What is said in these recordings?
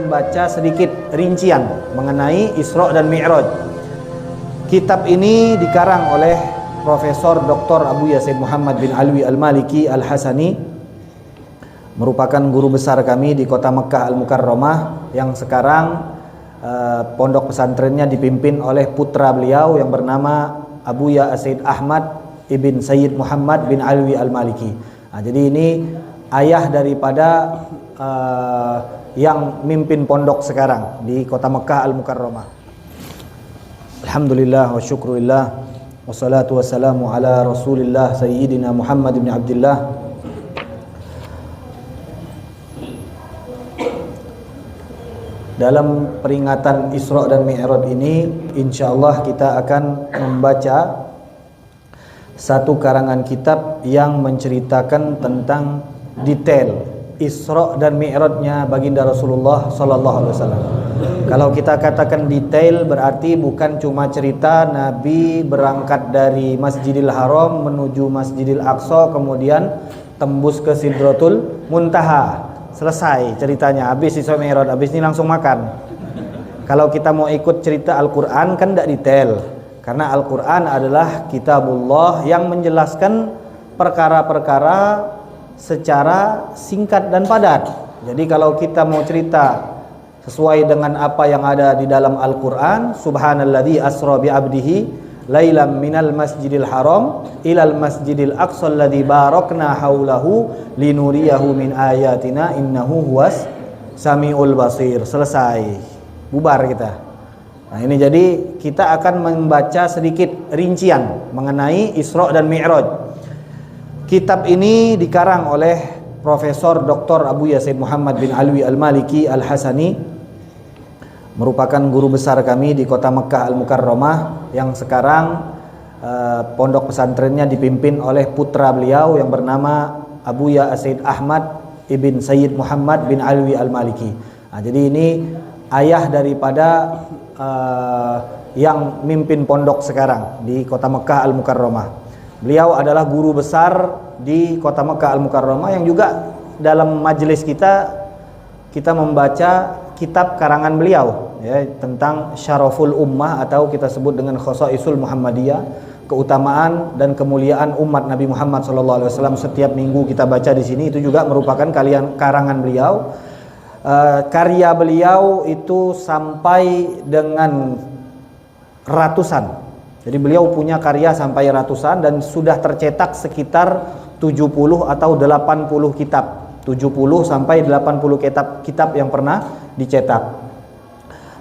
membaca sedikit rincian mengenai Isra dan Mi'raj. Kitab ini dikarang oleh Profesor Dr. Abuya Said Muhammad bin Alwi Al-Maliki Al-Hasani, merupakan guru besar kami di kota Mekah Al-Mukarramah, yang sekarang pondok pesantrennya dipimpin oleh putra beliau yang bernama Abuya Said Ahmad ibn Sayyid Muhammad bin Alwi Al-Maliki. Nah, jadi ini ayah daripada yang mimpin pondok sekarang di kota Mekah Al-Mukarramah. Alhamdulillah wa syukrulillah wassalatu wassalamu ala Rasulillah Sayyidina Muhammad bin Abdullah. Dalam peringatan Isra dan Mi'raj ini, insyaallah kita akan membaca satu karangan kitab yang menceritakan tentang detail Isra dan Mi'rajnya baginda Rasulullah sallallahu alaihi wasallam. Kalau kita katakan detail, berarti bukan cuma cerita Nabi berangkat dari Masjidil Haram menuju Masjidil Aqsa, kemudian tembus ke Sidratul Muntaha, selesai ceritanya, habis Isra Mi'raj, habis ini langsung makan. Kalau kita mau ikut cerita Al-Quran kan tidak detail, karena Al-Quran adalah kitabullah yang menjelaskan perkara-perkara secara singkat dan padat. Jadi kalau kita mau cerita sesuai dengan apa yang ada di dalam Al-Quran, subhanalladzi asra bi abdihi lailam minal masjidil haram ilal masjidil aqsa alladzi barakna haulahu linuriyahu min ayatina innahu huwas samiul basir. Selesai, bubar kita. Nah, ini jadi kita akan membaca sedikit rincian mengenai Isra dan Mi'raj. Kitab ini dikarang oleh Profesor Dr. Abuya Said Muhammad bin Alwi Al-Maliki Al-Hasani, merupakan guru besar kami di kota Mekah Al-Mukarramah, yang sekarang pondok pesantrennya dipimpin oleh putra beliau yang bernama Abuya Said Ahmad ibn Sayyid Muhammad bin Alwi Al-Maliki. Nah, jadi ini ayah daripada yang mimpin pondok sekarang di kota Mekah Al-Mukarramah. Beliau adalah guru besar di kota Mekah Al-Mukarramah, yang juga dalam majelis kita membaca kitab karangan beliau, ya, tentang Syaraful Ummah atau kita sebut dengan Khosaisul Muhammadiyah, keutamaan dan kemuliaan umat Nabi Muhammad SAW. Setiap minggu kita baca di sini, itu juga merupakan karangan beliau. Karya beliau itu sampai dengan ratusan. Jadi beliau punya karya sampai ratusan dan sudah tercetak sekitar 70 atau 80 kitab. 70 sampai 80 kitab yang pernah dicetak.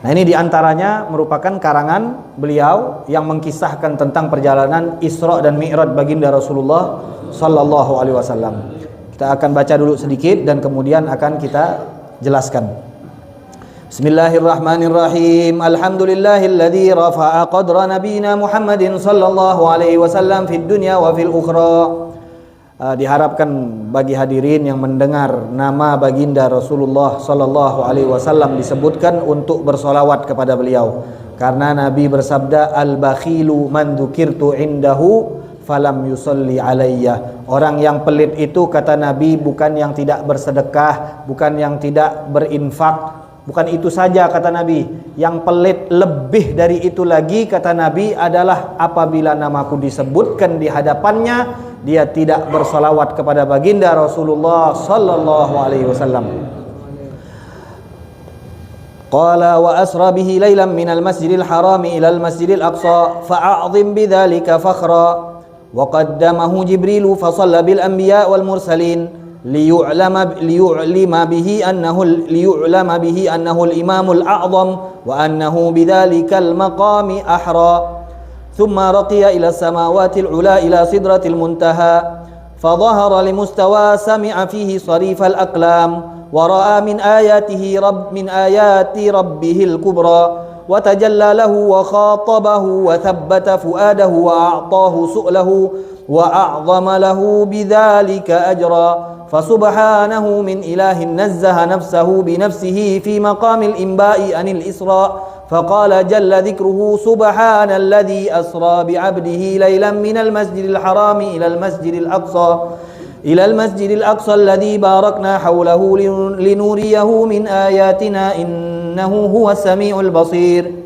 Nah, ini diantaranya merupakan karangan beliau yang mengkisahkan tentang perjalanan Isra dan Mi'raj baginda Rasulullah sallallahu alaihi wasallam. Kita akan baca dulu sedikit dan kemudian akan kita jelaskan. Bismillahirrahmanirrahim. Alhamdulillahilladzi rafa'a qadra nabiyina Muhammadin sallallahu alaihi wasallam fid dunya wa fil ukhra. Diharapkan bagi hadirin yang mendengar nama baginda Rasulullah sallallahu alaihi wasallam disebutkan untuk bersolawat kepada beliau, karena Nabi bersabda, al-bakhilu man dzukirtu indahu falam yusalli alayya. Orang yang pelit itu, kata Nabi, bukan yang tidak bersedekah, bukan yang tidak berinfak, bukan itu saja kata Nabi. Yang pelit lebih dari itu lagi, kata Nabi, adalah apabila namaku disebutkan di hadapannya, dia tidak bersolawat kepada baginda Rasulullah sallallahu alaihi wasallam. Qala wa asra bihi lailan minal masjidil harami ilal masjidil aqsa fa'azim bidzalika fakhra wa qaddamahu jibrilu fa shalla bil anbiya wal mursalin liyu'lama bihi annahu al imamul a'zam wa annahu bidzalikal maqami ahra. ثم رقي إلى السماوات العلى إلى سدرة المنتهى فظهر لمستوى سمع فيه صريف الأقلام ورأى من آيات ربه الكبرى وتجلى له وخاطبه وثبت فؤاده وأعطاه سؤله وأعظم له بذلك أجرا فسبحانه من إله نزه نفسه بنفسه في مقام الإنباء عن الإسراء فقال جل ذكره سبحان الذي أسرى بعبده ليلا من المسجد الحرام إلى المسجد الأقصى ilal masjidil aqsa alladhi barakna hawlahu linuriyahu min ayatina innahu huwas samiul basir.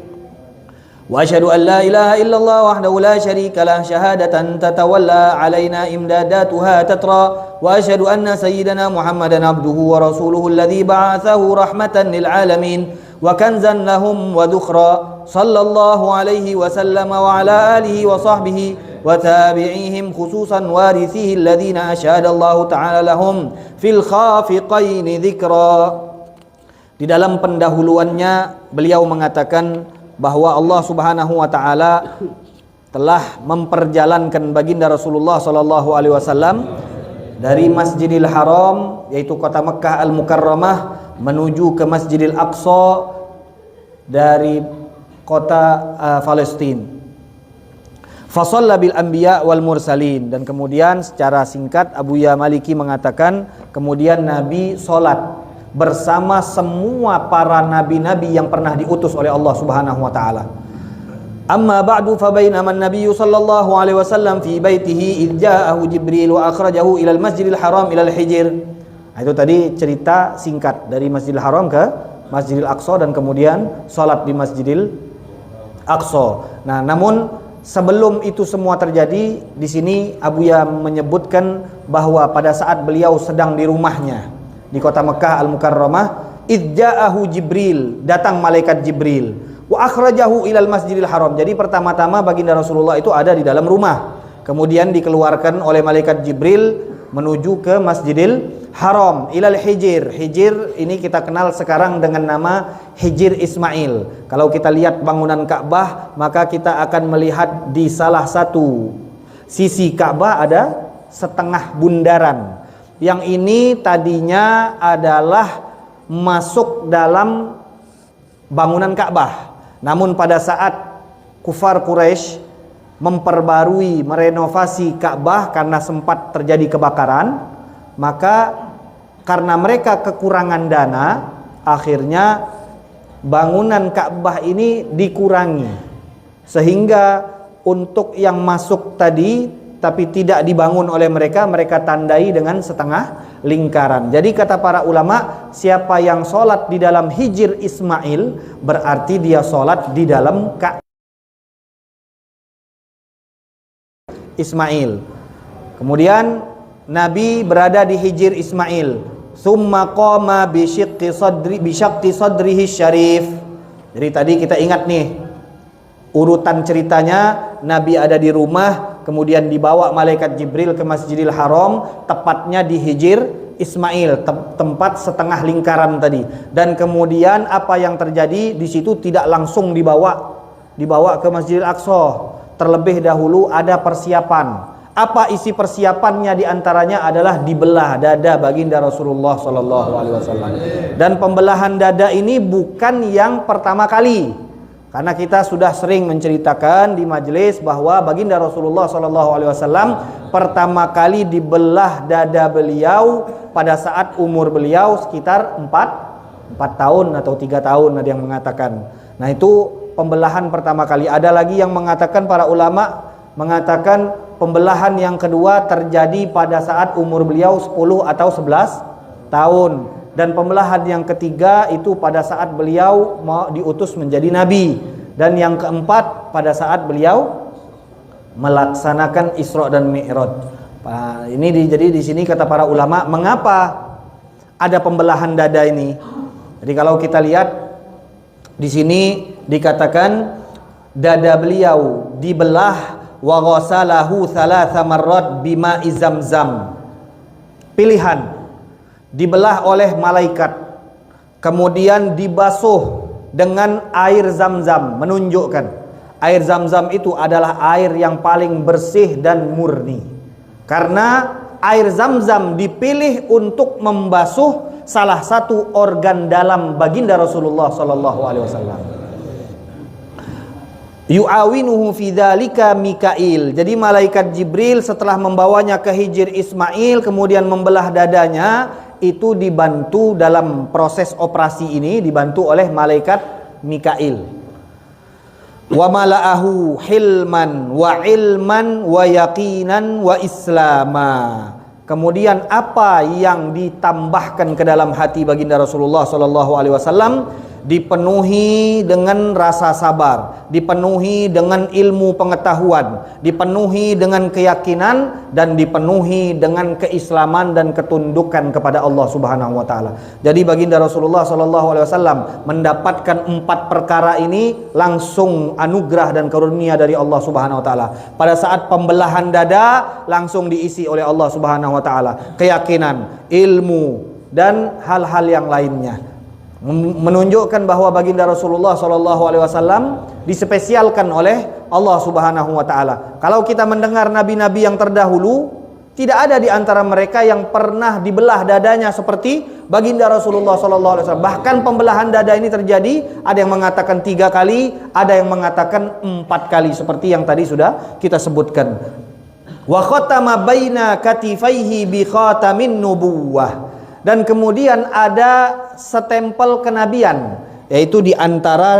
وأشهد أن لا إله إلا الله وحده لا شريك له شهادة تتولى علينا إمداداتها تترى وأشهد أن سيدنا محمدا عبده ورسوله الذي بعثه رحمة للعالمين وكنزا لهم وذخرا صلى الله عليه وسلم وعلى آله وصحبه وتابعيهم خصوصا وارثيه الذين أشهد الله تعالى لهم في الخافقين ذكرا. Di dalam pendahuluannya beliau mengatakan bahwa Allah Subhanahu wa taala telah memperjalankan baginda Rasulullah sallallahu alaihi wasallam dari Masjidil Haram yaitu kota Mekkah Al-Mukarramah menuju ke Masjidil Aqsa dari kota Palestina. Fasalla bil anbiya wal mursalin, dan kemudian secara singkat Abuya Maliki mengatakan kemudian Nabi salat bersama semua para nabi-nabi yang pernah diutus oleh Allah Subhanahu wa taala. Amma ba'du fa bainama an-nabiy sallallahu alaihi wasallam fi baitihi idh ja'ahu Jibril wa akhrajahu ila al-Masjidil Haram ila al-Hijr. Itu tadi cerita singkat dari Masjidil Haram ke Masjidil Aqsa dan kemudian salat di Masjidil Aqsa. Nah, namun sebelum itu semua terjadi, di sini Abuya menyebutkan bahwa pada saat beliau sedang di rumahnya di kota Mekkah Al-Mukarramah, idja'ahu Jibril, datang malaikat Jibril, wa akhrajahu ilal Masjidil Haram. Jadi pertama-tama baginda Rasulullah itu ada di dalam rumah, kemudian dikeluarkan oleh malaikat Jibril menuju ke Masjidil Haram ilal Hijr. Hijr ini kita kenal sekarang dengan nama Hijr Ismail. Kalau kita lihat bangunan Ka'bah, maka kita akan melihat di salah satu sisi Ka'bah ada setengah bundaran. Yang ini tadinya adalah masuk dalam bangunan Ka'bah. Namun pada saat kufar Quraisy memperbarui, merenovasi Ka'bah karena sempat terjadi kebakaran, maka karena mereka kekurangan dana, akhirnya bangunan Ka'bah ini dikurangi. Sehingga untuk yang masuk tadi tapi tidak dibangun oleh mereka, mereka tandai dengan setengah lingkaran. Jadi kata para ulama, siapa yang sholat di dalam Hijr Ismail berarti dia sholat di dalam Ka'bah Ismail. Kemudian Nabi berada di Hijr Ismail. Summa qama bi syaqqi sadrihi syarif. Jadi tadi kita ingat nih urutan ceritanya, Nabi ada di rumah, kemudian dibawa malaikat Jibril ke Masjidil Haram, tepatnya di Hijr Ismail, tempat setengah lingkaran tadi. Dan kemudian apa yang terjadi di situ tidak langsung dibawa ke Masjidil Aqsa. Terlebih dahulu ada persiapan. Apa isi persiapannya? Diantaranya adalah dibelah dada baginda Rasulullah SAW. Dan pembelahan dada ini bukan yang pertama kali, karena kita sudah sering menceritakan di majelis bahwa baginda Rasulullah SAW pertama kali dibelah dada beliau pada saat umur beliau sekitar 4 tahun atau 3 tahun ada yang mengatakan. Nah, itu pembelahan pertama kali. Ada lagi yang mengatakan, para ulama mengatakan pembelahan yang kedua terjadi pada saat umur beliau 10 atau 11 tahun. Dan pembelahan yang ketiga itu pada saat beliau mau diutus menjadi nabi. Dan yang keempat pada saat beliau melaksanakan Isra dan Mi'raj. Jadi di sini kata para ulama, mengapa ada pembelahan dada ini? Jadi kalau kita lihat di sini dikatakan dada beliau dibelah, wa ghasalahu thalatha marrat bima'i Zamzam. Pilihan, dibelah oleh malaikat, kemudian dibasuh dengan air Zamzam, menunjukkan air Zamzam itu adalah air yang paling bersih dan murni. Karena air Zamzam dipilih untuk membasuh salah satu organ dalam baginda Rasulullah SAW. Yu'awinuhu fi dzalika Mikail. Jadi malaikat Jibril setelah membawanya ke Hijr Ismail kemudian membelah dadanya, itu dibantu dalam proses operasi ini, dibantu oleh malaikat Mikail. Wa mala'ahu hilman wa ilman wa yaqinan wa islama. Kemudian apa yang ditambahkan ke dalam hati baginda Rasulullah sallallahu alaihi wasallam dipenuhi dengan rasa sabar, dipenuhi dengan ilmu pengetahuan, dipenuhi dengan keyakinan, dan dipenuhi dengan keislaman dan ketundukan kepada Allah Subhanahu wa taala. Jadi baginda Rasulullah sallallahu alaihi wasallam mendapatkan 4 perkara ini langsung anugerah dan karunia dari Allah Subhanahu wa taala. Pada saat pembelahan dada langsung diisi oleh Allah Subhanahu wa taala keyakinan, ilmu, dan hal-hal yang lainnya. Menunjukkan bahwa baginda Rasulullah SAW dispesialkan oleh Allah Subhanahu wa taala. Kalau kita mendengar nabi-nabi yang terdahulu, tidak ada di antara mereka yang pernah dibelah dadanya seperti baginda Rasulullah SAW. Bahkan pembelahan dada ini terjadi, ada yang mengatakan 3 kali, ada yang mengatakan 4 kali, seperti yang tadi sudah kita sebutkan. Wa khatama baina katifaihi bi khatamin nubuwah. Dan kemudian ada setempel kenabian, yaitu di antara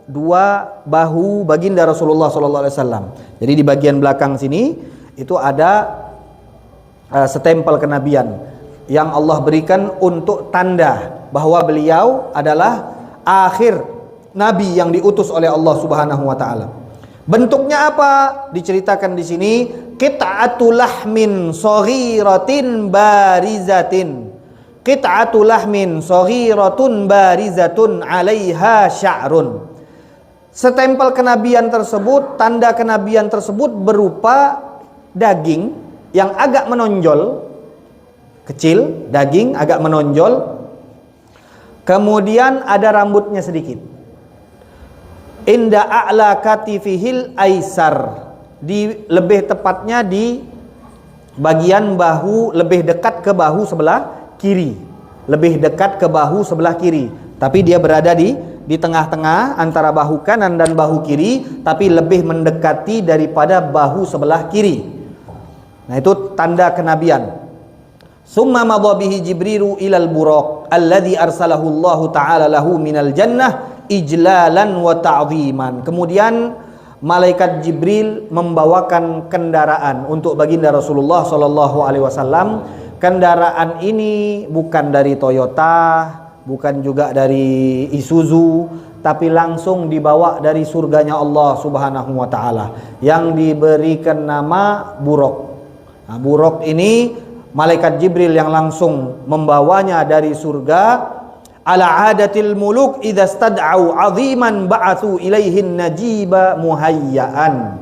2 bahu baginda Rasulullah SAW. Jadi di bagian belakang sini itu ada setempel kenabian yang Allah berikan untuk tanda bahwa beliau adalah akhir nabi yang diutus oleh Allah Subhanahu wa taala. Bentuknya apa? Diceritakan di sini, qit'atul lahmin shaghiratin barizatin. Qit'atul lahmin saghiratun barizatun 'alaiha sya'run. Setempel kenabian tersebut, tanda kenabian tersebut berupa daging yang agak menonjol, kecil, daging agak menonjol. Kemudian ada rambutnya sedikit. Inda a'la katifihil aisar, lebih tepatnya di bagian bahu, lebih dekat ke bahu sebelah kiri, lebih dekat ke bahu sebelah kiri, tapi dia berada di tengah-tengah antara bahu kanan dan bahu kiri, tapi lebih mendekati daripada bahu sebelah kiri. Nah, itu tanda kenabian. Summa madha bihi Jibrilu ilal buraq alladhi arsalahu Allah taala lahu minal jannah ijlalan wa ta'ziman. Kemudian malaikat Jibril membawakan kendaraan untuk baginda Rasulullah sallallahu alaihi wasallam. Kendaraan ini bukan dari Toyota, bukan juga dari Isuzu, tapi langsung dibawa dari surganya Allah Subhanahu wa taala yang diberikan nama Buraq. Nah, Buraq ini malaikat Jibril yang langsung membawanya dari surga. Ala adatil muluk idza stad'au 'aziman ba'atsu ilaihin najiba muhayyaan.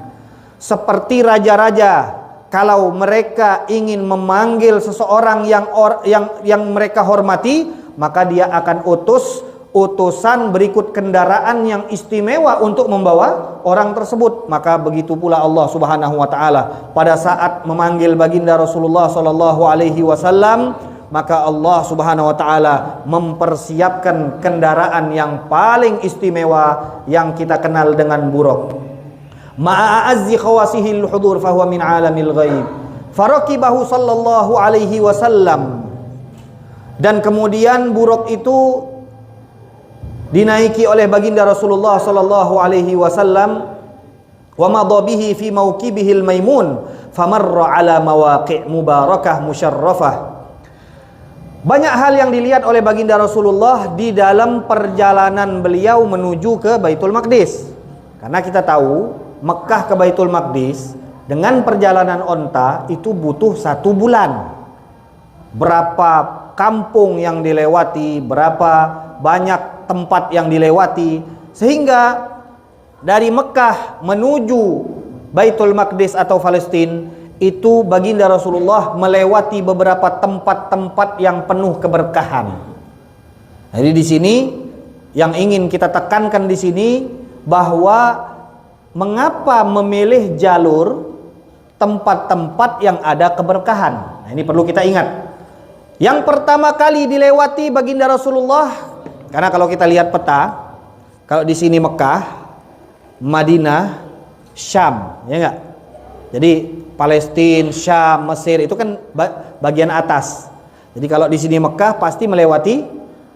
Seperti raja-raja, kalau mereka ingin memanggil seseorang yang mereka hormati, maka dia akan utus utusan berikut kendaraan yang istimewa untuk membawa orang tersebut. Maka begitu pula Allah Subhanahu wa taala pada saat memanggil baginda Rasulullah sallallahu alaihi wasallam, maka Allah Subhanahu wa taala mempersiapkan kendaraan yang paling istimewa yang kita kenal dengan Buraq. Ma'azzi khawasihil hudur fahuwa min alamil ghaib. Faraqibahu sallallahu alaihi wasallam. Dan kemudian Buraq itu dinaiki oleh baginda Rasulullah sallallahu alaihi wasallam. Wa madha bihi fi mawqibihil maimun famarra ala mawaqi' mubarakah musyarrafah. Banyak hal yang dilihat oleh baginda Rasulullah di dalam perjalanan beliau menuju ke Baitul Maqdis. Karena kita tahu Mekah ke Baitul Maqdis dengan perjalanan onta itu butuh 1 bulan. Berapa kampung yang dilewati, berapa banyak tempat yang dilewati, sehingga dari Mekah menuju Baitul Maqdis atau Palestina itu baginda Rasulullah melewati beberapa tempat-tempat yang penuh keberkahan. Jadi di sini yang ingin kita tekankan di sini bahwa mengapa memilih jalur tempat-tempat yang ada keberkahan. Nah, ini perlu kita ingat. Yang pertama kali dilewati baginda Rasulullah, karena kalau kita lihat peta, kalau di sini Mekah, Madinah, Syam, ya enggak? Jadi Palestina, Syam, Mesir itu kan bagian atas. Jadi kalau di sini Mekah pasti melewati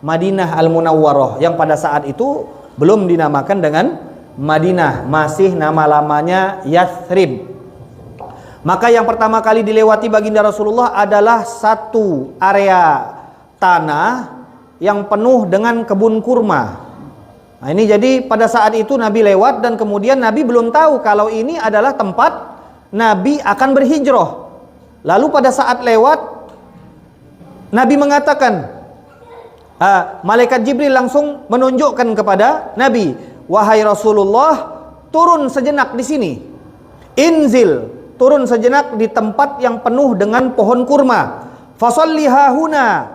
Madinah Al-Munawwarah yang pada saat itu belum dinamakan dengan Madinah, masih nama lamanya Yathrib. Maka yang pertama kali dilewati baginda Rasulullah adalah satu area tanah yang penuh dengan kebun kurma. Nah ini jadi pada saat itu Nabi lewat dan kemudian Nabi belum tahu kalau ini adalah tempat Nabi akan berhijrah. Lalu pada saat lewat Nabi mengatakan, malaikat Jibril langsung menunjukkan kepada Nabi, wahai Rasulullah, turun sejenak di sini. Inzil, turun sejenak di tempat yang penuh dengan pohon kurma. Fasholli hahuna,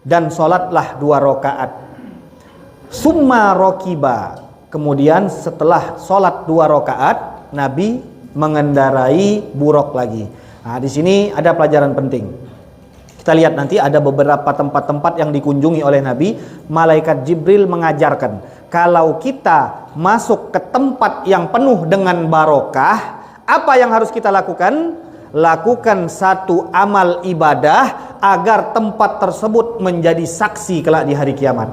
dan sholatlah 2 rakaat. Summa rokiba, kemudian setelah sholat 2 rakaat, Nabi mengendarai buruk lagi. Nah, di sini ada pelajaran penting. Kita lihat nanti ada beberapa tempat-tempat yang dikunjungi oleh Nabi. Malaikat Jibril mengajarkan, kalau kita masuk ke tempat yang penuh dengan barokah, apa yang harus kita lakukan? Lakukan satu amal ibadah agar tempat tersebut menjadi saksi kelak di hari kiamat.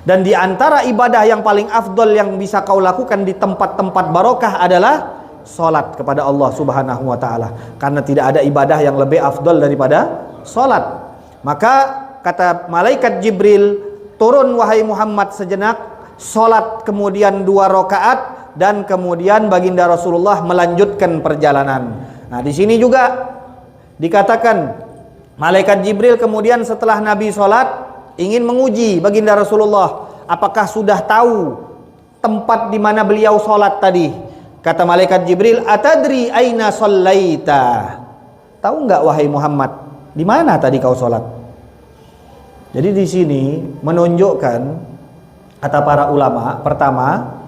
Dan di antara ibadah yang paling afdol yang bisa kau lakukan di tempat-tempat barokah adalah salat kepada Allah Subhanahu wa taala. Karena tidak ada ibadah yang lebih afdol daripada salat. Maka kata malaikat Jibril, turun wahai Muhammad sejenak, salat kemudian 2 rakaat, dan kemudian baginda Rasulullah melanjutkan perjalanan. Nah, di sini juga dikatakan malaikat Jibril kemudian setelah Nabi salat ingin menguji baginda Rasulullah, apakah sudah tahu tempat di mana beliau sholat tadi. Kata malaikat Jibril, atadri aina shallaita, tahu nggak wahai Muhammad di mana tadi kau sholat? Jadi di sini menunjukkan, kata para ulama, pertama,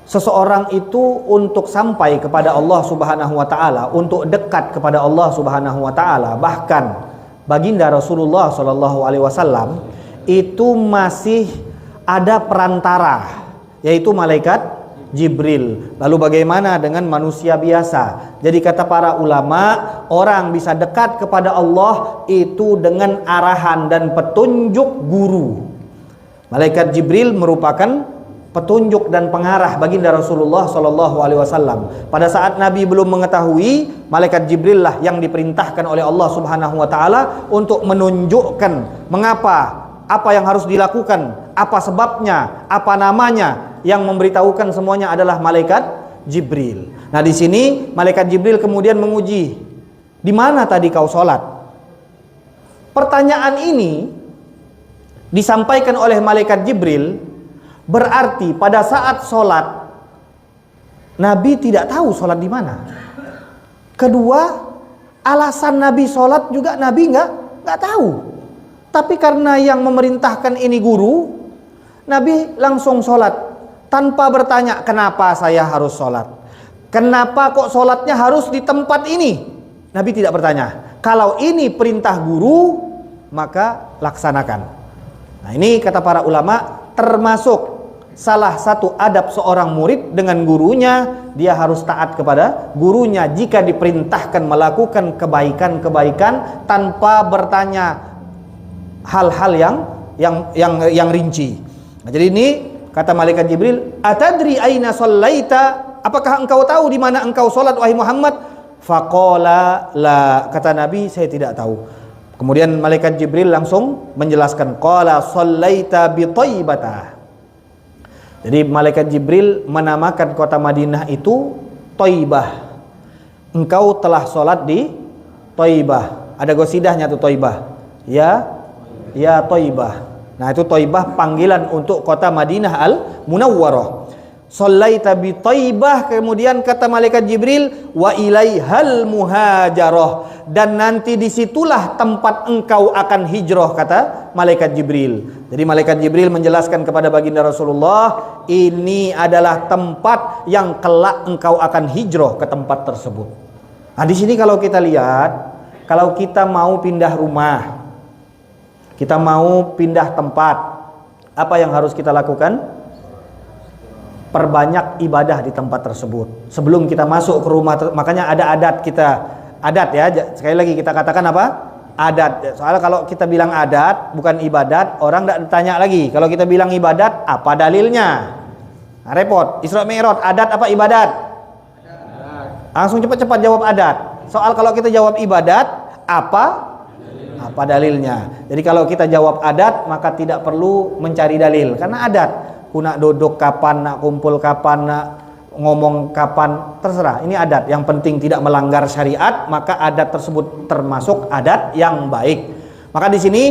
seseorang itu untuk sampai kepada Allah Subhanahu wa taala, untuk dekat kepada Allah Subhanahu wa taala, bahkan baginda Rasulullah Shallallahu alaihi wasallam itu masih ada perantara, yaitu malaikat Jibril. Lalu bagaimana dengan manusia biasa? Jadi kata para ulama, orang bisa dekat kepada Allah itu dengan arahan dan petunjuk guru. Malaikat Jibril merupakan petunjuk dan pengarah baginda Rasulullah Shallallahu alaihi wasallam. Pada saat Nabi belum mengetahui, malaikat Jibril lah yang diperintahkan oleh Allah Subhanahu wa taala untuk menunjukkan mengapa, apa yang harus dilakukan, apa sebabnya, apa namanya. Yang memberitahukan semuanya adalah malaikat Jibril. Nah, di sini malaikat Jibril kemudian menguji, di mana tadi kau sholat? Pertanyaan ini disampaikan oleh malaikat Jibril. Berarti pada saat sholat Nabi tidak tahu sholat di mana. Kedua, alasan Nabi sholat juga Nabi nggak tahu. Tapi karena yang memerintahkan ini guru, Nabi langsung sholat tanpa bertanya kenapa saya harus sholat, kenapa kok sholatnya harus di tempat ini. Nabi tidak bertanya. Kalau ini perintah guru, maka laksanakan. Nah, ini kata para ulama termasuk salah satu adab seorang murid dengan gurunya, dia harus taat kepada gurunya jika diperintahkan melakukan kebaikan-kebaikan tanpa bertanya hal-hal yang rinci. Nah, jadi ini kata malaikat Jibril, atadri aina shallaita, apakah engkau tahu di mana engkau salat wahai Muhammad? Faqala la, kata Nabi, saya tidak tahu. Kemudian malaikat Jibril langsung menjelaskan, qala shallaita bi Thaibah. Jadi malaikat Jibril menamakan kota Madinah itu Thaibah. Engkau telah sholat di Thaibah. Ada gosidahnya tuh Thaibah. Ya Thaibah. Nah, itu Thaibah panggilan untuk kota Madinah Al-Munawwarah. Shallaita bi Thaibah, kemudian kata malaikat Jibril, wa ilaihal muhajarah, dan nanti disitulah tempat engkau akan hijrah, kata malaikat Jibril. Jadi malaikat Jibril menjelaskan kepada baginda Rasulullah, ini adalah tempat yang kelak engkau akan hijrah ke tempat tersebut. Nah, di sini kalau kita lihat, kalau kita mau pindah rumah, kita mau pindah tempat, apa yang harus kita lakukan? Perbanyak ibadah di tempat tersebut sebelum kita masuk ke rumah. Makanya ada adat kita, adat ya, sekali lagi kita katakan apa? Adat. Soalnya kalau kita bilang adat bukan ibadat, orang tidak ditanya lagi. Kalau kita bilang ibadat, apa dalilnya? Nah, repot. Isra Mi'raj, adat apa ibadat? Langsung cepat-cepat jawab adat. Soal kalau kita jawab ibadat, apa dalilnya? Jadi kalau kita jawab adat, maka tidak perlu mencari dalil, karena adat. Ku nak duduk kapan, nak kumpul kapan, nak ngomong kapan, terserah. Ini adat. Yang penting tidak melanggar syariat, maka adat tersebut termasuk adat yang baik. Maka di sini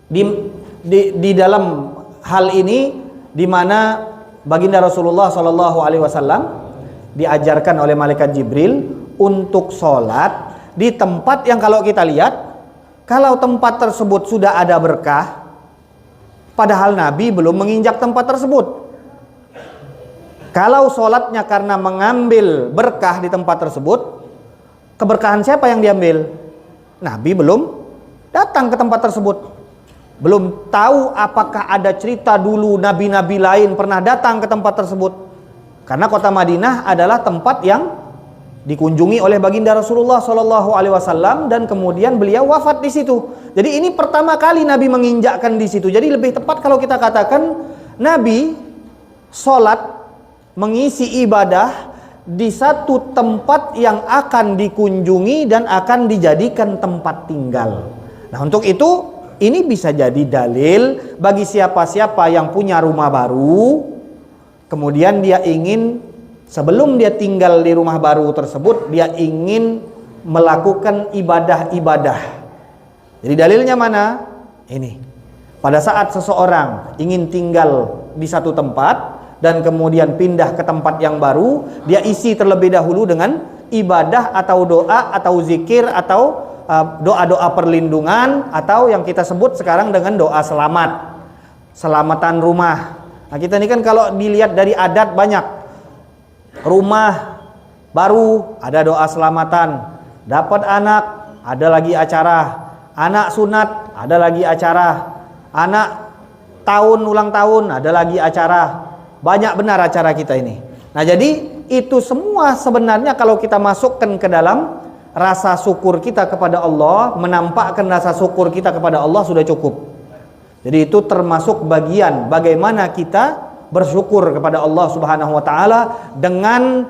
di dalam hal ini, di mana baginda Rasulullah SAW diajarkan oleh malaikat Jibril untuk sholat di tempat yang kalau kita lihat, kalau tempat tersebut sudah ada berkah, padahal Nabi belum menginjak tempat tersebut. Kalau sholatnya karena mengambil berkah di tempat tersebut, keberkahan siapa yang diambil? Nabi belum datang ke tempat tersebut, belum tahu apakah ada cerita dulu nabi-nabi lain pernah datang ke tempat tersebut. Karena kota Madinah adalah tempat yang dikunjungi oleh baginda Rasulullah SAW, dan kemudian beliau wafat di situ. Jadi ini pertama kali Nabi menginjakkan di situ. Jadi lebih tepat kalau kita katakan Nabi sholat, mengisi ibadah di satu tempat yang akan dikunjungi dan akan dijadikan tempat tinggal. Nah, untuk itu ini bisa jadi dalil bagi siapa-siapa yang punya rumah baru, kemudian dia ingin, sebelum dia tinggal di rumah baru tersebut, dia ingin melakukan ibadah-ibadah. Jadi dalilnya mana? Ini. Pada saat seseorang ingin tinggal di satu tempat dan kemudian pindah ke tempat yang baru, dia isi terlebih dahulu dengan ibadah atau doa atau zikir atau doa-doa perlindungan, atau yang kita sebut sekarang dengan doa selamat, selamatan rumah. Nah, kita ini kan kalau dilihat dari adat banyak, rumah baru ada doa selamatan, dapat anak ada lagi acara, anak sunat ada lagi acara, anak tahun ulang tahun ada lagi acara. Banyak benar acara kita ini. Nah, jadi itu semua sebenarnya kalau kita masukkan ke dalam rasa syukur kita kepada Allah, menampakkan rasa syukur kita kepada Allah, sudah cukup. Jadi itu termasuk bagian bagaimana kita bersyukur kepada Allah Subhanahu wa taala dengan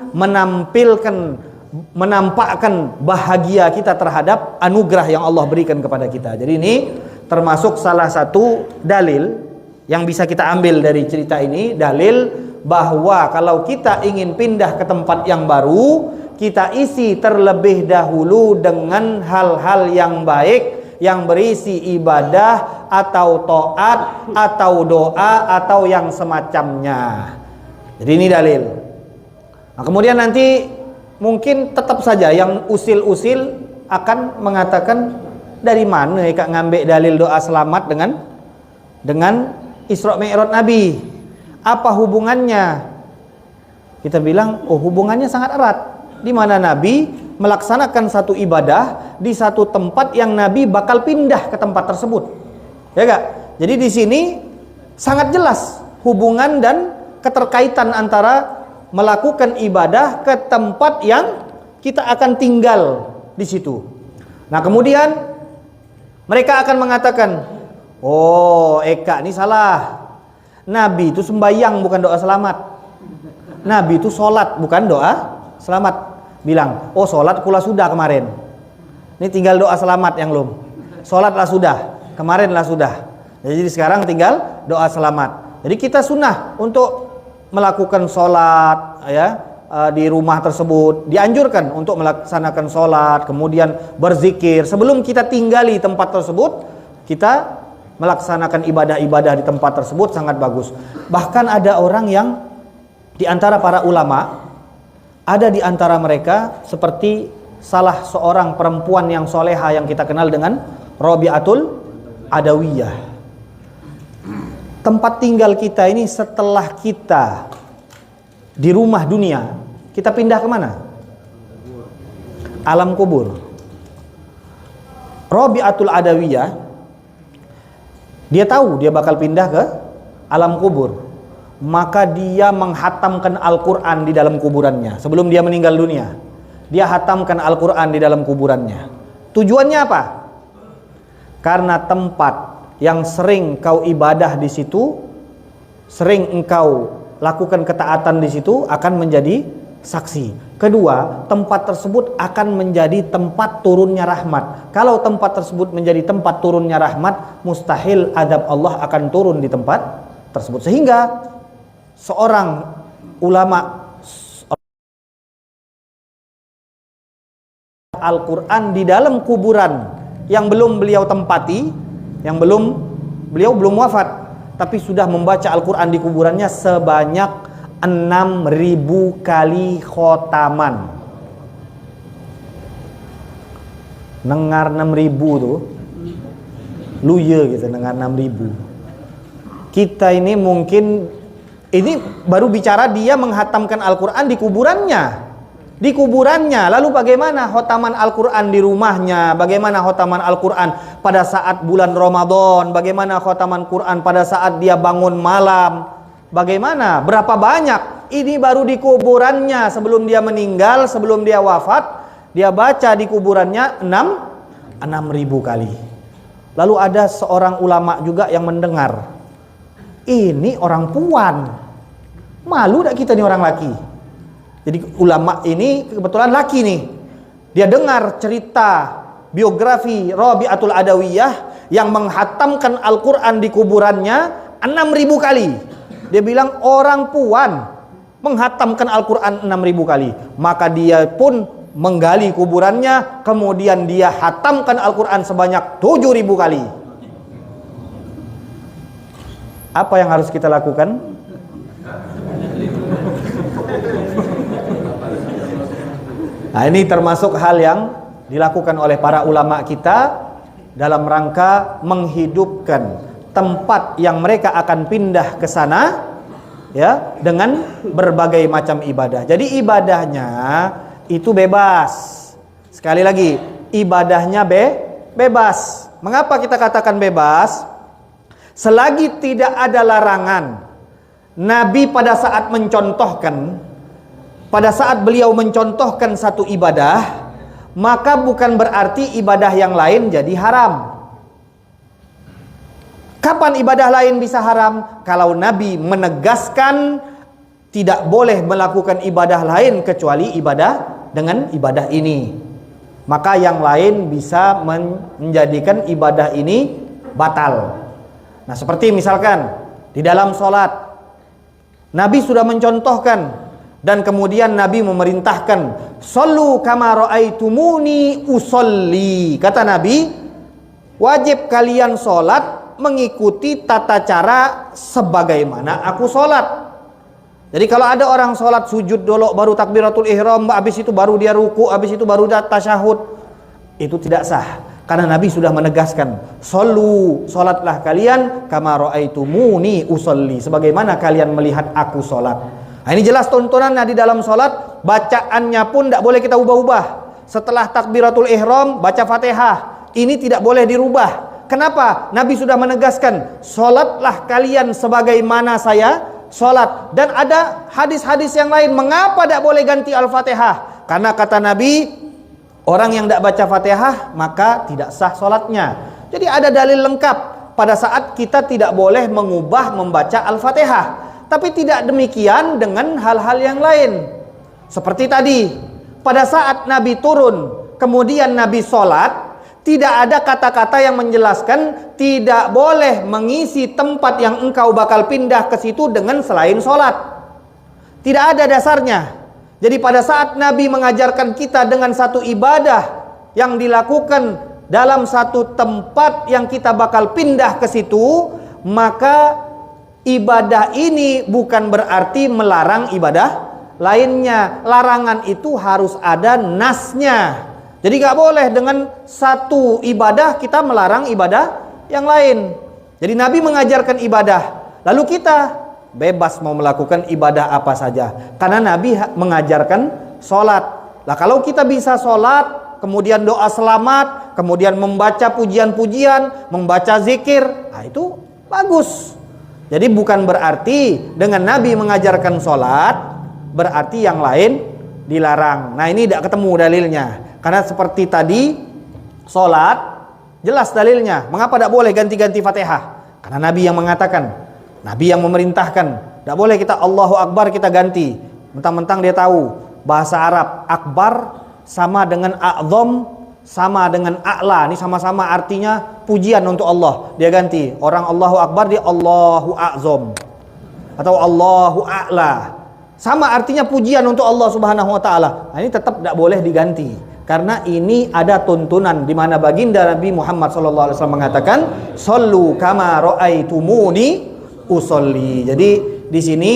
menampakkan bahagia kita terhadap anugerah yang Allah berikan kepada kita. Jadi ini termasuk salah satu dalil yang bisa kita ambil dari cerita ini, dalil bahwa kalau kita ingin pindah ke tempat yang baru, kita isi terlebih dahulu dengan hal-hal yang baik, yang berisi ibadah atau taat atau doa atau yang semacamnya. Jadi ini dalil. Nah, kemudian nanti mungkin tetap saja yang usil-usil akan mengatakan, dari mana Kak ngambil dalil doa selamat dengan Isra Mi'raj Nabi? Apa hubungannya? Kita bilang, oh, hubungannya sangat erat. Di mana Nabi melaksanakan satu ibadah di satu tempat yang Nabi bakal pindah ke tempat tersebut. Ya enggak? Jadi di sini sangat jelas hubungan dan keterkaitan antara melakukan ibadah ke tempat yang kita akan tinggal di situ. Nah, kemudian mereka akan mengatakan, oh, Eka ini salah. Nabi itu sembahyang bukan doa selamat. Nabi itu sholat bukan doa selamat. Bilang, oh, sholat kula sudah kemarin. Ini tinggal doa selamat yang belum. Sholatlah sudah, kemarinlah sudah. Jadi sekarang tinggal doa selamat. Jadi kita sunnah untuk melakukan sholat, ya, di rumah tersebut. Dianjurkan untuk melaksanakan sholat, kemudian berzikir. Sebelum kita tinggali tempat tersebut, kita melaksanakan ibadah-ibadah di tempat tersebut sangat bagus. Bahkan ada orang yang di antara para ulama, ada di antara mereka seperti salah seorang perempuan yang soleha yang kita kenal dengan Rabi'atul Adawiyah. Tempat tinggal kita ini setelah kita di rumah dunia, kita pindah kemana? Alam kubur. Rabi'atul Adawiyah, dia tahu dia bakal pindah ke alam kubur. Maka dia menghatamkan Al-Quran di dalam kuburannya. Sebelum dia meninggal dunia, dia hatamkan Al-Quran di dalam kuburannya. Tujuannya apa? Karena tempat yang sering kau ibadah di situ, sering engkau lakukan ketaatan di situ, akan menjadi saksi. Kedua, tempat tersebut akan menjadi tempat turunnya rahmat. Kalau tempat tersebut menjadi tempat turunnya rahmat, mustahil adab Allah akan turun di tempat tersebut. Sehingga seorang ulama Al-Quran di dalam kuburan yang belum beliau tempati, yang beliau belum wafat, tapi sudah membaca Al-Quran di kuburannya sebanyak 6.000 kali khotaman. Dengar 6.000 tuh luye gitu, dengar 6.000. Kita ini mungkin, ini baru bicara dia menghatamkan Al-Quran di kuburannya. Lalu bagaimana khotaman Al-Quran di rumahnya, bagaimana khotaman Al-Quran pada saat bulan Ramadan, bagaimana khotaman Quran pada saat dia bangun malam, bagaimana, berapa banyak. Ini baru di kuburannya, sebelum dia meninggal, sebelum dia wafat, dia baca di kuburannya 6.000 kali. Lalu ada seorang ulama juga yang mendengar, ini orang puan, malu tak kita nih orang laki. Jadi ulama ini kebetulan laki nih, dia dengar cerita biografi Rabi'atul Adawiyah yang menghatamkan Al-Quran di kuburannya 6.000 kali. Dia bilang orang puan menghatamkan Al-Quran 6.000 kali. Maka dia pun menggali kuburannya, kemudian dia hatamkan Al-Quran sebanyak 7.000 kali. Apa yang harus kita lakukan? Nah, ini termasuk hal yang dilakukan oleh para ulama kita dalam rangka menghidupkan tempat yang mereka akan pindah ke sana, ya, dengan berbagai macam ibadah. Jadi ibadahnya itu bebas. Sekali lagi, ibadahnya bebas. Mengapa kita katakan bebas? Selagi tidak ada larangan. Nabi pada saat mencontohkan, pada saat beliau mencontohkan satu ibadah, maka bukan berarti ibadah yang lain jadi haram. Kapan ibadah lain bisa haram? Kalau Nabi menegaskan tidak boleh melakukan ibadah lain kecuali ibadah dengan ibadah ini, maka yang lain bisa menjadikan ibadah ini batal. Nah, seperti misalkan di dalam sholat, Nabi sudah mencontohkan dan kemudian Nabi memerintahkan, "Shollu kama ra'aitumuni usolli." Kata Nabi, wajib kalian sholat mengikuti tata cara sebagaimana aku sholat. Jadi kalau ada orang sholat sujud dulu baru takbiratul ihram, habis itu baru dia ruku, habis itu baru dia tasyahud, itu tidak sah. Karena Nabi sudah menegaskan, "Shollu, sholatlah kalian kama ra'aitumuni usolli, sebagaimana kalian melihat aku sholat." Nah, ini jelas tuntunannya di dalam sholat. Bacaannya pun tidak boleh kita ubah-ubah. Setelah takbiratul ihram baca Fatihah, ini tidak boleh dirubah. Kenapa? Nabi sudah menegaskan, sholatlah kalian sebagaimana saya sholat. Dan ada hadis-hadis yang lain, mengapa tidak boleh ganti Al-Fatihah? Karena kata Nabi, orang yang tidak baca Fatihah maka tidak sah sholatnya. Jadi ada dalil lengkap pada saat kita tidak boleh mengubah membaca Al-Fatihah. Tapi tidak demikian dengan hal-hal yang lain. Seperti tadi, pada saat Nabi turun, kemudian Nabi sholat, tidak ada kata-kata yang menjelaskan tidak boleh mengisi tempat yang engkau bakal pindah ke situ dengan selain sholat. Tidak ada dasarnya. Jadi pada saat Nabi mengajarkan kita dengan satu ibadah yang dilakukan dalam satu tempat yang kita bakal pindah ke situ, maka ibadah ini bukan berarti melarang ibadah lainnya. Larangan itu harus ada nasnya. Jadi gak boleh dengan satu ibadah kita melarang ibadah yang lain. Jadi Nabi mengajarkan ibadah, lalu kita bebas mau melakukan ibadah apa saja. Karena Nabi mengajarkan sholat. Lah kalau kita bisa sholat, kemudian doa selamat, kemudian membaca pujian-pujian, membaca zikir, nah itu bagus. Jadi bukan berarti dengan Nabi mengajarkan sholat berarti yang lain dilarang. Nah ini tidak ketemu dalilnya. Karena seperti tadi, sholat jelas dalilnya. Mengapa tidak boleh ganti-ganti Fatihah? Karena Nabi yang mengatakan, Nabi yang memerintahkan. Tidak boleh kita Allahu Akbar kita ganti. Mentang-mentang dia tahu bahasa Arab. Akbar sama dengan a'zam, sama dengan a'la. Ini sama-sama artinya pujian untuk Allah. Dia ganti. Orang Allahu Akbar, dia Allahu A'zam atau Allahu A'la. Sama artinya pujian untuk Allah Subhanahu wa taala. Nah, ini tetap tidak boleh diganti. Karena ini ada tuntunan di mana baginda Nabi Muhammad SAW mengatakan, "Shallu kama ra'aitumuni usolli." Jadi di sini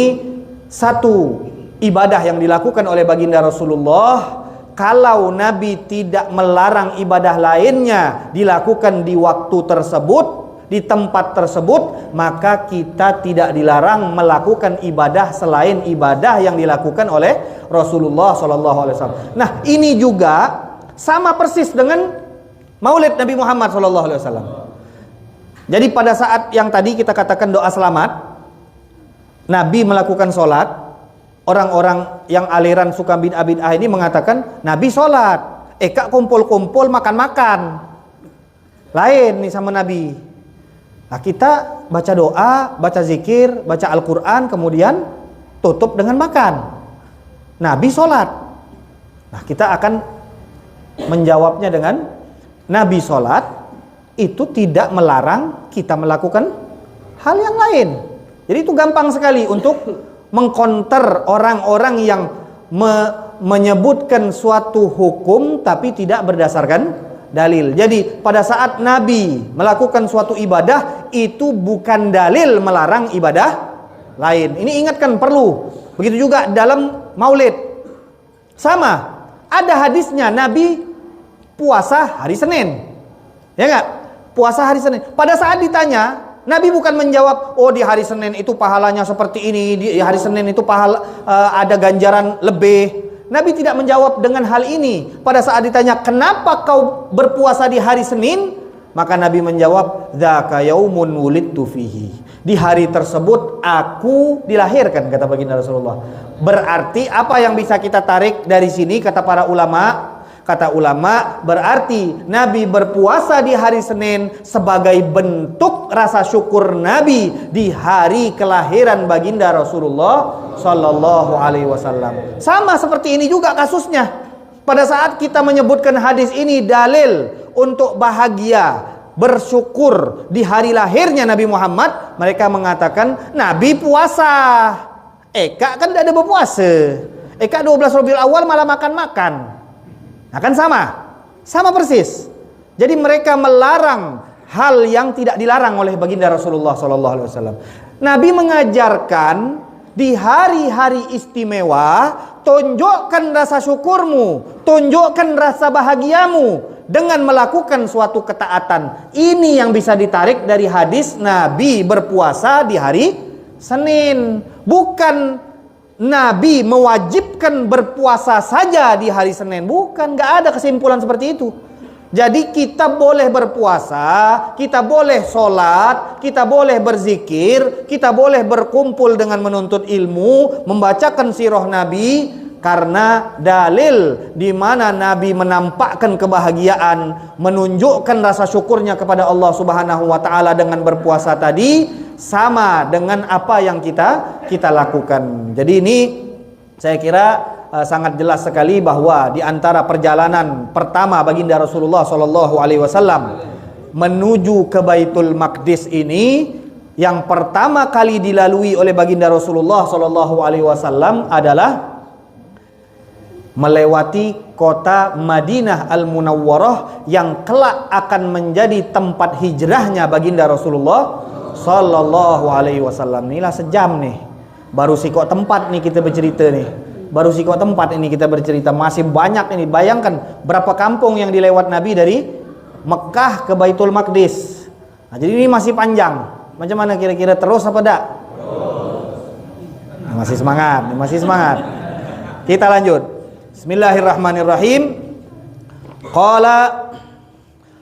satu ibadah yang dilakukan oleh baginda Rasulullah, kalau Nabi tidak melarang ibadah lainnya dilakukan di waktu tersebut, di tempat tersebut, maka kita tidak dilarang melakukan ibadah selain ibadah yang dilakukan oleh Rasulullah SAW. Nah, ini juga sama persis dengan Maulid Nabi Muhammad SAW. Jadi pada saat yang tadi kita katakan doa selamat, Nabi melakukan sholat. Orang-orang yang aliran suka bid'ah ini mengatakan Nabi sholat, Kak kumpul-kumpul makan-makan. Lain nih sama Nabi. Nah, kita baca doa, baca zikir, baca Al-Quran, kemudian tutup dengan makan. Nabi sholat. Nah, kita akan menjawabnya dengan Nabi sholat itu tidak melarang kita melakukan hal yang lain. Jadi itu gampang sekali untuk mengkonter orang-orang yang menyebutkan suatu hukum tapi tidak berdasarkan dalil. Jadi pada saat Nabi melakukan suatu ibadah, itu bukan dalil melarang ibadah lain. Ini ingatkan, perlu. Begitu juga dalam Maulid. Sama, ada hadisnya Nabi puasa hari Senin. Ya enggak? Puasa hari Senin. Pada saat ditanya, Nabi bukan menjawab, oh di hari Senin itu pahalanya seperti ini, di hari Senin itu ada ganjaran lebih. Nabi tidak menjawab dengan hal ini. Pada saat ditanya, kenapa kau berpuasa di hari Senin? Maka Nabi menjawab, dzaka yaumun wulidtu fihi. Di hari tersebut aku dilahirkan, kata baginda Rasulullah. Berarti apa yang bisa kita tarik dari sini, kata para ulama? Kata ulama, berarti Nabi berpuasa di hari Senin sebagai bentuk rasa syukur Nabi di hari kelahiran baginda Rasulullah Sallallahu Alaihi Wasallam. Sama seperti ini juga kasusnya. Pada saat kita menyebutkan hadis ini dalil untuk bahagia, bersyukur di hari lahirnya Nabi Muhammad, mereka mengatakan Nabi puasa. Eka kan tidak ada berpuasa. Eka 12 Rabiul Awal malah makan-makan. Nah kan sama persis. Jadi mereka melarang hal yang tidak dilarang oleh baginda Rasulullah SAW. Nabi mengajarkan di hari-hari istimewa, tunjukkan rasa syukurmu, tunjukkan rasa bahagiamu dengan melakukan suatu ketaatan. Ini yang bisa ditarik dari hadis Nabi berpuasa di hari Senin. Bukan Nabi mewajibkan berpuasa saja di hari Senin. Bukan, gak ada kesimpulan seperti itu. Jadi kita boleh berpuasa, kita boleh sholat, kita boleh berzikir, kita boleh berkumpul dengan menuntut ilmu, membacakan sirah Nabi, karena dalil di mana Nabi menampakkan kebahagiaan, menunjukkan rasa syukurnya kepada Allah Subhanahu wa taala dengan berpuasa tadi sama dengan apa yang kita lakukan. Jadi ini saya kira sangat jelas sekali bahwa di antara perjalanan pertama baginda Rasulullah Shallallahu Alaihi Wasallam menuju ke Baitul Maqdis ini, yang pertama kali dilalui oleh baginda Rasulullah Shallallahu Alaihi Wasallam adalah melewati kota Madinah Al-Munawwarah yang kelak akan menjadi tempat hijrahnya baginda Rasulullah Sallallahu Alaihi Wasallam. Inilah sejam nih, baru sikok tempat nih kita bercerita nih, baru sikok tempat ini kita bercerita, masih banyak ini. Bayangkan berapa kampung yang dilewat Nabi dari Mekah ke Baitul Maqdis. Nah, jadi ini masih panjang. Macam mana kira-kira, terus apa dak? Nah, masih semangat. Kita lanjut. Bismillahirrahmanirrahim. Qala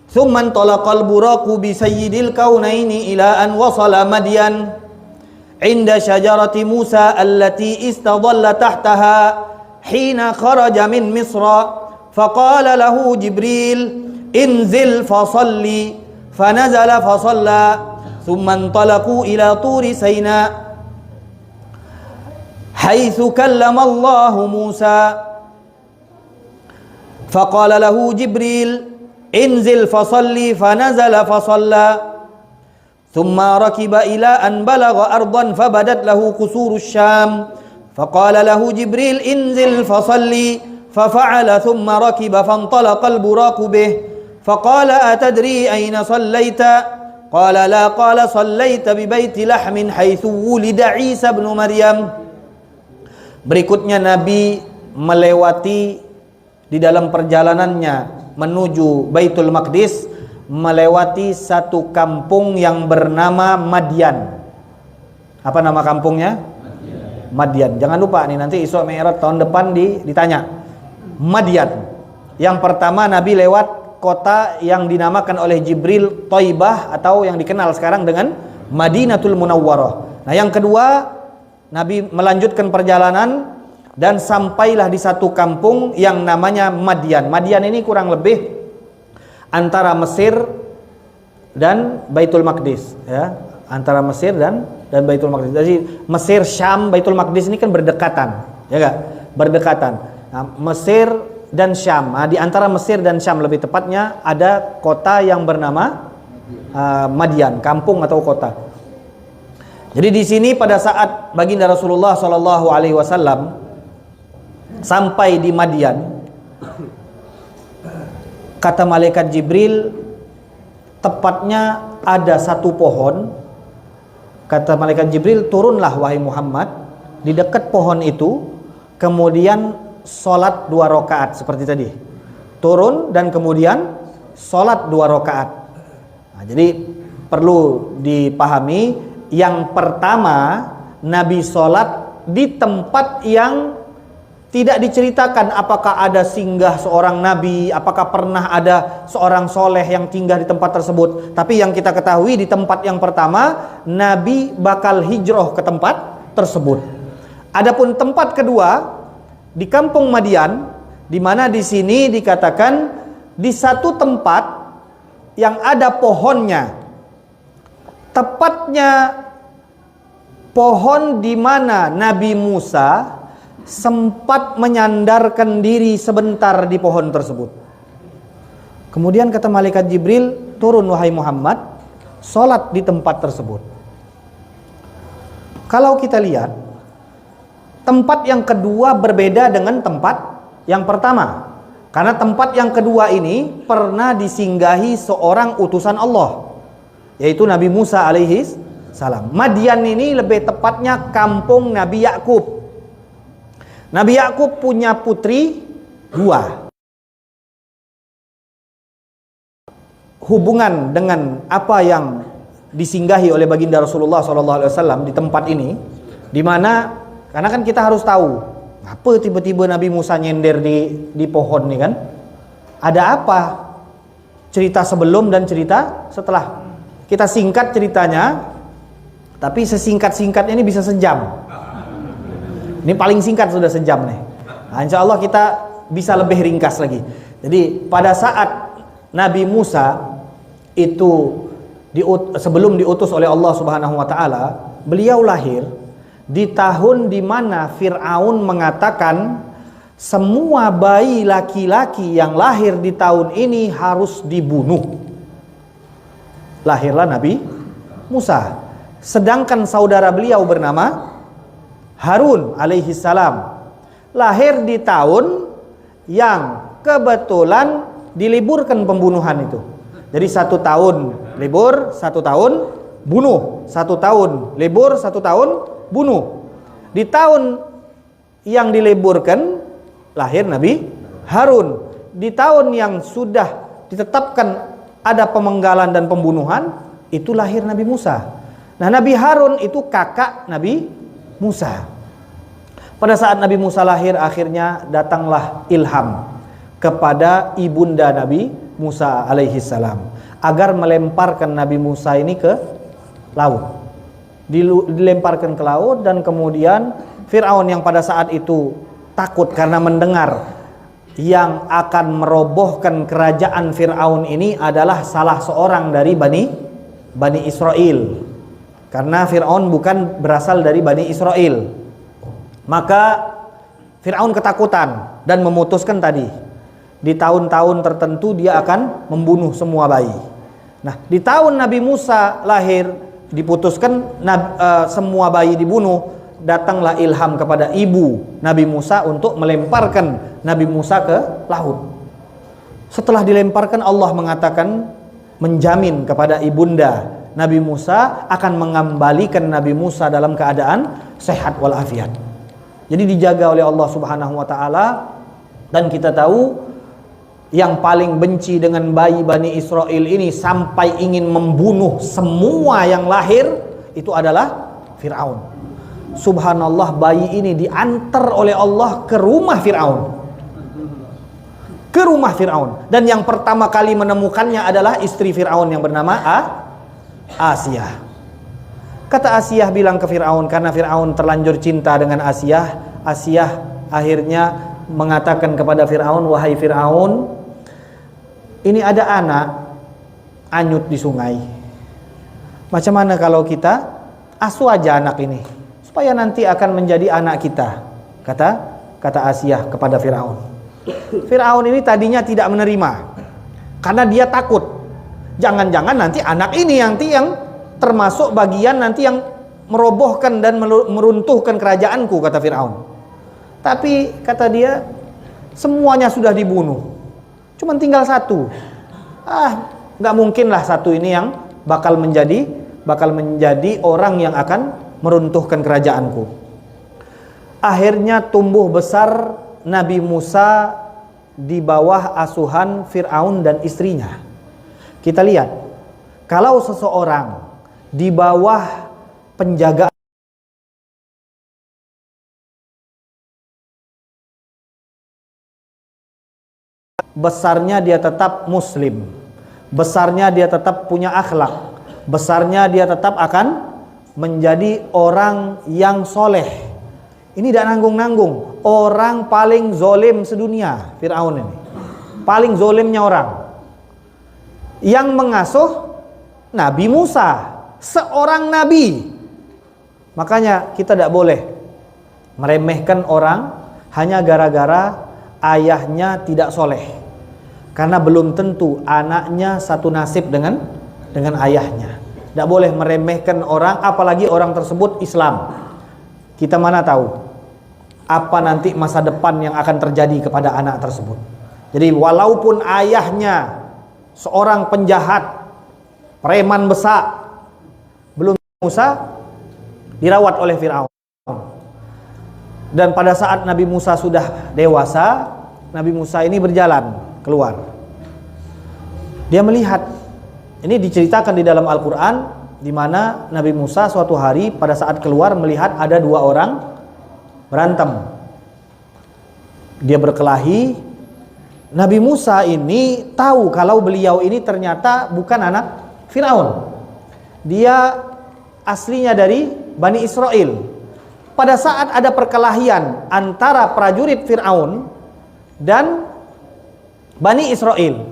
thumma talaqal buraqu bi sayyidil kaunaini ila an wasala Madyan inda syajarati Musa allati istadalla tahtaha hina kharaja min Misra faqala lahu Jibril inzil fasalli fanazala fasalla thumma intalaqu ila turi Sayna haitsu kallama Allahu Musa Faqala lahu Jibril inzil fasalli, fanazala fasalla. Thumma rakiba ila an balagha ardan fabadat lahu qusurus Syam. Faqala lahu Jibril inzil fasalli, fafa'ala thumma rakiba fantalaqa al-buraqu bih. Faqala atadri aina sallaita? Qala la, qala sallaita bi baiti lahmin haitsu wulida Isa ibn Maryam. Berikutnya Nabi melewati di dalam perjalanannya menuju Baitul Maqdis, melewati satu kampung yang bernama Madian. Apa nama kampungnya? Madian. Jangan lupa nih, nanti Isra Mi'raj tahun depan ditanya. Madian. Yang pertama Nabi lewat kota yang dinamakan oleh Jibril Thaibah, atau yang dikenal sekarang dengan Madinatul Munawwarah. Nah, yang kedua Nabi melanjutkan perjalanan dan sampailah di satu kampung yang namanya Madian. Madian ini kurang lebih antara Mesir dan Baitul Maqdis, ya, antara Mesir dan Baitul Maqdis. Jadi Mesir, Syam, Baitul Maqdis ini kan berdekatan, ya enggak? Berdekatan. Nah, Mesir dan Syam. Nah, di antara Mesir dan Syam lebih tepatnya ada kota yang bernama Madian, kampung atau kota. Jadi di sini pada saat baginda Rasulullah SAW sampai di Madian, kata malaikat Jibril, tepatnya ada satu pohon. Kata malaikat Jibril, turunlah wahai Muhammad di dekat pohon itu, kemudian sholat 2 rakaat seperti tadi. Turun dan kemudian sholat 2 rakaat. Nah, jadi perlu dipahami, yang pertama Nabi sholat di tempat yang tidak diceritakan apakah ada singgah seorang nabi, apakah pernah ada seorang soleh yang tinggal di tempat tersebut. Tapi yang kita ketahui, di tempat yang pertama Nabi bakal hijrah ke tempat tersebut. Adapun tempat kedua di kampung Madian, di mana di sini dikatakan di satu tempat yang ada pohonnya, tepatnya pohon di mana Nabi Musa sempat menyandarkan diri sebentar di pohon tersebut. Kemudian kata malaikat Jibril, turun wahai Muhammad, sholat di tempat tersebut. Kalau kita lihat, tempat yang kedua berbeda dengan tempat yang pertama. Karena tempat yang kedua ini pernah disinggahi seorang utusan Allah, yaitu Nabi Musa alaihi salam. Madian ini lebih tepatnya kampung Nabi Yakub. Nabi Yakub punya putri 2. Hubungan dengan apa yang disinggahi oleh baginda Rasulullah SAW di tempat ini, di mana karena kan kita harus tahu apa tiba-tiba Nabi Musa nyender di pohon nih kan? Ada apa? Cerita sebelum dan cerita setelah. Kita singkat ceritanya, tapi sesingkat-singkatnya ini bisa sejam. Ini paling singkat sudah sejam nih. Nah, insya Allah kita bisa lebih ringkas lagi. Jadi pada saat Nabi Musa itu sebelum diutus oleh Allah Subhanahu wa taala, beliau lahir di tahun di mana Fir'aun mengatakan semua bayi laki-laki yang lahir di tahun ini harus dibunuh. Lahirlah Nabi Musa. Sedangkan saudara beliau bernama Harun alaihi salam lahir di tahun yang kebetulan diliburkan pembunuhan itu. Jadi 1 tahun libur, 1 tahun bunuh, 1 tahun libur, 1 tahun bunuh. Di tahun yang diliburkan lahir Nabi Harun. Di tahun yang sudah ditetapkan ada pemenggalan dan pembunuhan, itu lahir Nabi Musa. Nah, Nabi Harun itu kakak Nabi Musa. Pada saat Nabi Musa lahir, akhirnya datanglah ilham kepada ibunda Nabi Musa alaihi salam agar melemparkan Nabi Musa ini ke laut. Dilemparkan ke laut, dan kemudian Fir'aun yang pada saat itu takut karena mendengar yang akan merobohkan kerajaan Fir'aun ini adalah salah seorang dari Bani Israel. Karena Fir'aun bukan berasal dari Bani Israel. Maka Fir'aun ketakutan dan memutuskan tadi, di tahun-tahun tertentu dia akan membunuh semua bayi. Nah, di tahun Nabi Musa lahir diputuskan semua bayi dibunuh. Datanglah ilham kepada ibu Nabi Musa untuk melemparkan Nabi Musa ke laut. Setelah dilemparkan, Allah mengatakan, menjamin kepada ibunda Nabi Musa akan mengembalikan Nabi Musa dalam keadaan sehat walafiat. Jadi dijaga oleh Allah Subhanahu wa taala. Dan kita tahu yang paling benci dengan bayi Bani Israel ini sampai ingin membunuh semua yang lahir itu adalah Fir'aun. Subhanallah, bayi ini diantar oleh Allah ke rumah Fir'aun. Ke rumah Fir'aun. Dan yang pertama kali menemukannya adalah istri Fir'aun yang bernama Asiyah. Kata Asiyah bilang ke Fir'aun, karena Fir'aun terlanjur cinta dengan Asiyah. Asiyah akhirnya mengatakan kepada Fir'aun, wahai Fir'aun, ini ada anak anyut di sungai. Macam mana kalau kita asuh aja anak ini, supaya nanti akan menjadi anak kita, kata Asiyah kepada Fir'aun. Fir'aun ini tadinya tidak menerima, karena dia takut, jangan-jangan nanti anak ini nanti yang termasuk bagian nanti yang merobohkan dan meruntuhkan kerajaanku, kata Fir'aun. Tapi kata dia, semuanya sudah dibunuh, cuman tinggal satu. Nggak mungkinlah satu ini yang bakal menjadi orang yang akan meruntuhkan kerajaanku. Akhirnya tumbuh besar Nabi Musa di bawah asuhan Fir'aun dan istrinya. Kita lihat, kalau seseorang di bawah penjagaan besarnya dia tetap muslim, besarnya dia tetap punya akhlak, besarnya dia tetap akan menjadi orang yang soleh. Ini tidak nanggung-nanggung. Orang paling zolim sedunia, Fir'aun ini. Paling zolimnya orang. Yang mengasuh Nabi Musa, seorang nabi. Makanya kita tidak boleh meremehkan orang hanya gara-gara ayahnya tidak soleh. Karena belum tentu anaknya satu nasib dengan ayahnya. Tidak boleh meremehkan orang, apalagi orang tersebut Islam. Kita mana tahu apa nanti masa depan yang akan terjadi kepada anak tersebut. Jadi walaupun ayahnya seorang penjahat, preman besak, belum Musa dirawat oleh Fir'aun. Dan pada saat Nabi Musa sudah dewasa, Nabi Musa ini berjalan keluar. Dia melihat, ini diceritakan di dalam Al-Quran, di mana Nabi Musa suatu hari pada saat keluar melihat ada dua orang berantem. Dia berkelahi. Nabi Musa ini tahu kalau beliau ini ternyata bukan anak Fir'aun. Dia aslinya dari Bani Israel. Pada saat ada perkelahian antara prajurit Fir'aun dan Bani Israel,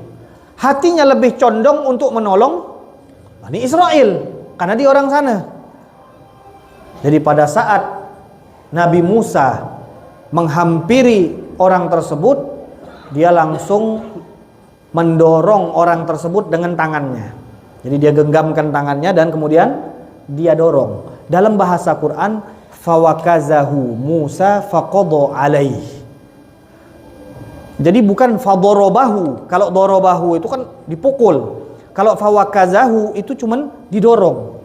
hatinya lebih condong untuk menolong Bani Israel karena dia orang sana. Jadi pada saat Nabi Musa menghampiri orang tersebut, dia langsung mendorong orang tersebut dengan tangannya. Jadi dia genggamkan tangannya dan kemudian dia dorong. Dalam bahasa Quran, fawakazahu Musa faqadha alaih. Jadi bukan fadorobahu. Kalau dorobahu itu kan dipukul. Kalau fawakazahu itu cuman didorong.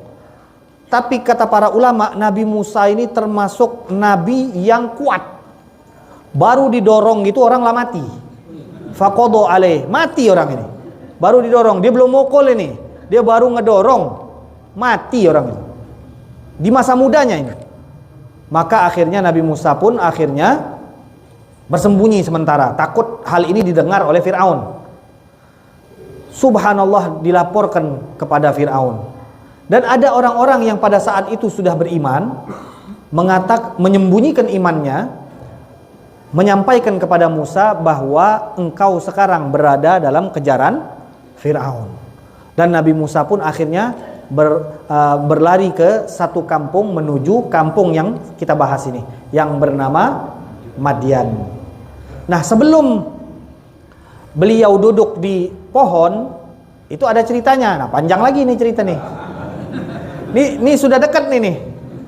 Tapi kata para ulama, Nabi Musa ini termasuk nabi yang kuat. Baru didorong gitu orang lah mati. Faqadha alaih, mati orang ini. Baru didorong, dia belum mukul ini. Dia baru ngedorong, mati orang ini. Di masa mudanya ini. Maka akhirnya Nabi Musa pun akhirnya bersembunyi sementara, takut hal ini didengar oleh Fir'aun. Subhanallah, dilaporkan kepada Fir'aun. Dan ada orang-orang yang pada saat itu sudah beriman, menyembunyikan imannya, menyampaikan kepada Musa bahwa engkau sekarang berada dalam kejaran Fir'aun. Dan Nabi Musa pun akhirnya berlari ke satu kampung menuju kampung yang kita bahas ini, yang bernama Madian. Nah, sebelum beliau duduk di pohon, itu ada ceritanya. Nah, panjang lagi nih cerita nih. Ini sudah dekat nih.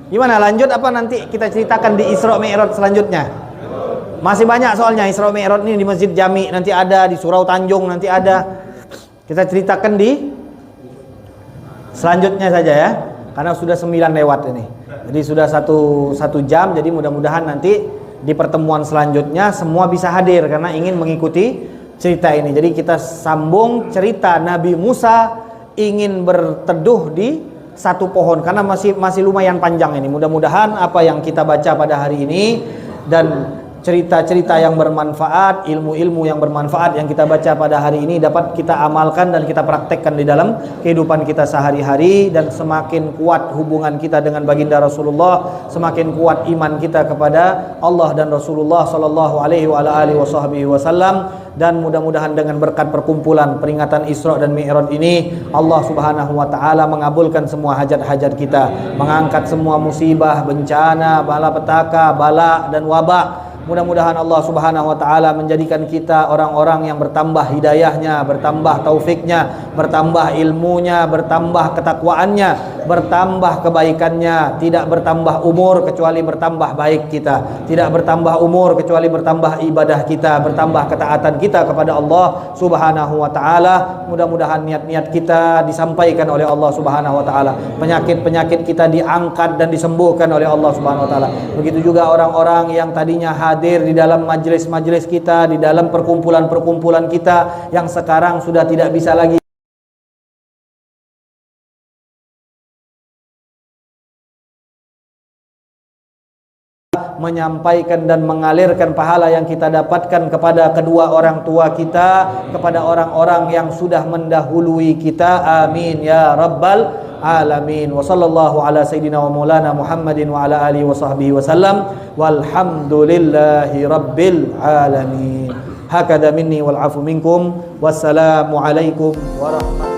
Gimana, lanjut apa nanti kita ceritakan di Isra Mi'raj selanjutnya? Masih banyak soalnya Isra Mi'raj ini, di Masjid Jami nanti ada, di Surau Tanjung nanti ada. Kita ceritakan di selanjutnya saja ya, karena sudah 9 lewat ini. Jadi sudah satu jam. Jadi mudah-mudahan nanti di pertemuan selanjutnya semua bisa hadir karena ingin mengikuti cerita ini. Jadi kita sambung cerita Nabi Musa ingin berteduh di satu pohon karena masih lumayan panjang ini. Mudah-mudahan apa yang kita baca pada hari ini dan cerita-cerita yang bermanfaat, ilmu-ilmu yang bermanfaat yang kita baca pada hari ini dapat kita amalkan dan kita praktekkan di dalam kehidupan kita sehari-hari, dan semakin kuat hubungan kita dengan baginda Rasulullah, semakin kuat iman kita kepada Allah dan Rasulullah sallallahu alaihi wasallam. Dan mudah-mudahan dengan berkat perkumpulan peringatan Isra dan Mi'raj ini, Allah Subhanahu wa taala mengabulkan semua hajat-hajat kita, mengangkat semua musibah, bencana, balapetaka, bala dan wabak. Mudah-mudahan Allah Subhanahu wa taala menjadikan kita orang-orang yang bertambah hidayahnya, bertambah taufiknya, bertambah ilmunya, bertambah ketakwaannya, bertambah kebaikannya, tidak bertambah umur kecuali bertambah baik kita, tidak bertambah umur kecuali bertambah ibadah kita, bertambah ketaatan kita kepada Allah Subhanahu wa taala. Mudah-mudahan niat-niat kita disampaikan oleh Allah Subhanahu wa taala, penyakit-penyakit kita diangkat dan disembuhkan oleh Allah Subhanahu wa taala. Begitu juga orang-orang yang tadinya hadir di dalam majelis-majelis kita, di dalam perkumpulan-perkumpulan kita yang sekarang sudah tidak bisa lagi menyampaikan dan mengalirkan pahala yang kita dapatkan kepada kedua orang tua kita, kepada orang-orang yang sudah mendahului kita. Amin ya rabbal alamin. Wa sallallahu ala sayyidina wa maulana Muhammadin wa ala alihi wa sahbihi wasallam. Walhamdulillahi rabbil alamin. Hakada minni wal afu minkum. Wassalamu alaikum warahmatullahi